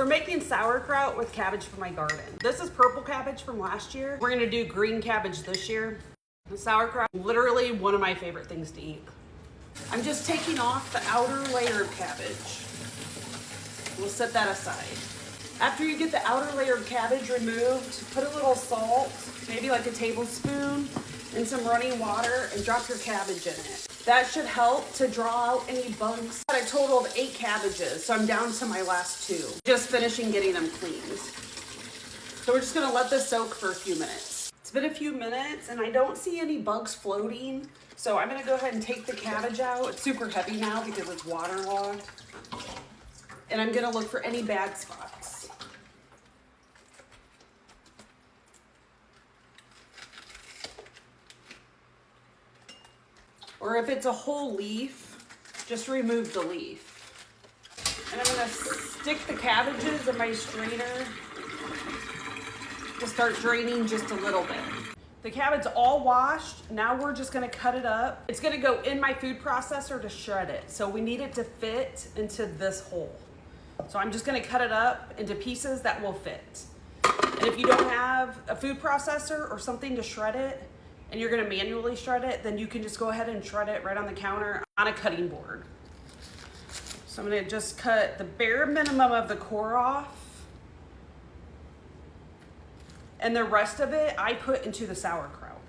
making sauerkraut with cabbage from my garden. This is purple cabbage from last year. We're gonna do green cabbage this year. The sauerkraut, literally one of my favorite things to eat. I'm just taking off the outer layer of cabbage. We'll set that aside. After you get the outer layer of cabbage removed, put a little salt, maybe like a tablespoon, and some running water, and drop your cabbage in it. That should help to draw out any bugs. I totaled 8 cabbages, so I'm down to my last 2. Just finishing getting them cleaned. So we're just gonna let this soak for a few minutes. It's been a few minutes and I don't see any bugs floating. So I'm gonna go ahead and take the cabbage out. It's super heavy now because it's waterlogged. And I'm gonna look for any bad spots. Or if it's a whole leaf, just remove the leaf. And I'm gonna stick the cabbages in my strainer to start draining just a little bit. The cabbage all washed. Now we're just gonna cut it up. It's gonna go in my food processor to shred it. So we need it to fit into this hole. So I'm just gonna cut it up into pieces that will fit. And if you don't have a food processor or something to shred it, and you're gonna manually shred it, then you can just go ahead and shred it right on the counter on a cutting board. So I'm gonna just cut the bare minimum of the core off. And the rest of it, I put into the sauerkraut.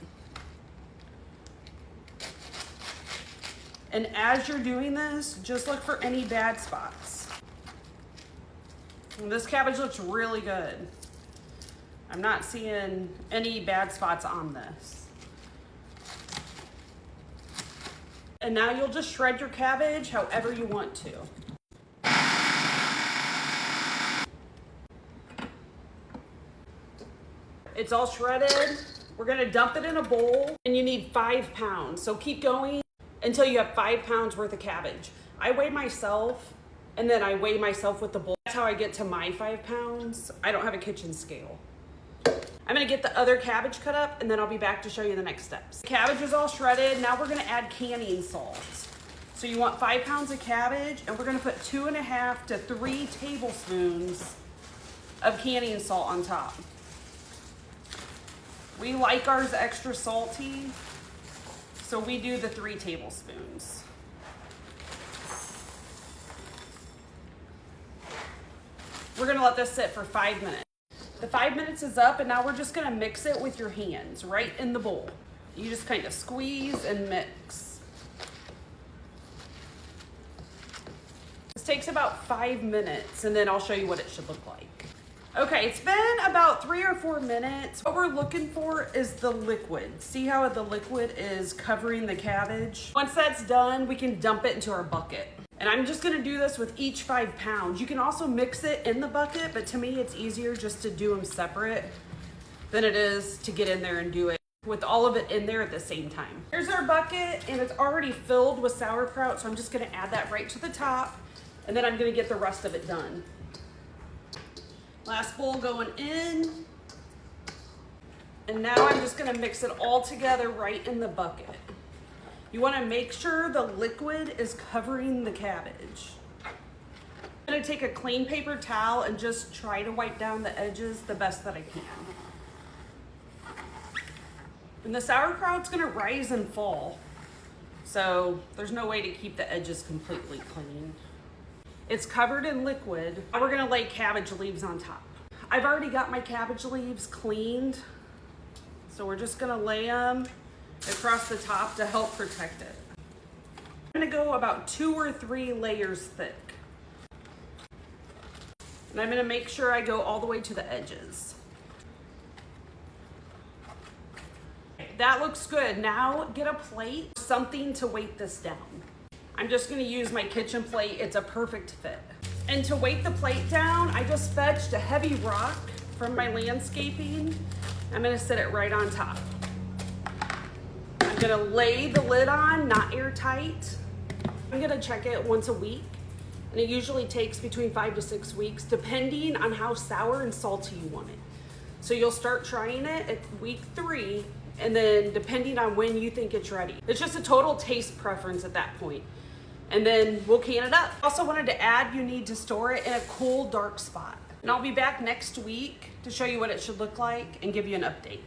And as you're doing this, just look for any bad spots. And this cabbage looks really good. I'm not seeing any bad spots on this. And now you'll just shred your cabbage however you want to. It's all shredded. We're gonna dump it in a bowl and you need 5 pounds. So keep going until you have 5 pounds worth of cabbage. I weigh myself and then I weigh myself with the bowl. That's how I get to my 5 pounds. I don't have a kitchen scale. I'm gonna get the other cabbage cut up and then I'll be back to show you the next steps. Cabbage is all shredded. Now we're gonna add canning salt. So you want 5 pounds of cabbage and we're gonna put 2.5 to 3 tablespoons of canning salt on top. We like ours extra salty, so we do the 3 tablespoons. We're gonna let this sit for 5 minutes. The 5 minutes is up and now we're just gonna mix it with your hands right in the bowl. You just kind of squeeze and mix. This takes about 5 minutes and then I'll show you what it should look like. Okay, it's been about 3 or 4 minutes. What we're looking for is the liquid. See how the liquid is covering the cabbage? Once that's done, we can dump it into our bucket. And I'm just gonna do this with each 5 pounds. You can also mix it in the bucket, but to me it's easier just to do them separate than it is to get in there and do it with all of it in there at the same time. Here's our bucket and it's already filled with sauerkraut, so I'm just gonna add that right to the top and then I'm gonna get the rest of it done. Last bowl going in. And now I'm just gonna mix it all together right in the bucket. You wanna make sure the liquid is covering the cabbage. I'm gonna take a clean paper towel and just try to wipe down the edges the best that I can. And the sauerkraut's gonna rise and fall. So there's no way to keep the edges completely clean. It's covered in liquid. Now we're gonna lay cabbage leaves on top. I've already got my cabbage leaves cleaned. So we're just gonna lay them across the top to help protect it. I'm gonna go about 2 or 3 layers thick. And I'm gonna make sure I go all the way to the edges. That looks good. Now get a plate, something to weight this down. I'm just gonna use my kitchen plate. It's a perfect fit. And to weight the plate down, I just fetched a heavy rock from my landscaping. I'm gonna sit it right on top. I'm gonna lay the lid on, not airtight. I'm gonna check it once a week. And it usually takes between 5 to 6 weeks, depending on how sour and salty you want it. So you'll start trying it at week 3, and then depending on when you think it's ready. It's just a total taste preference at that point. and then we'll can it up. Also wanted to add, you need to store it in a cool, dark spot. And I'll be back next week to show you what it should look like and give you an update.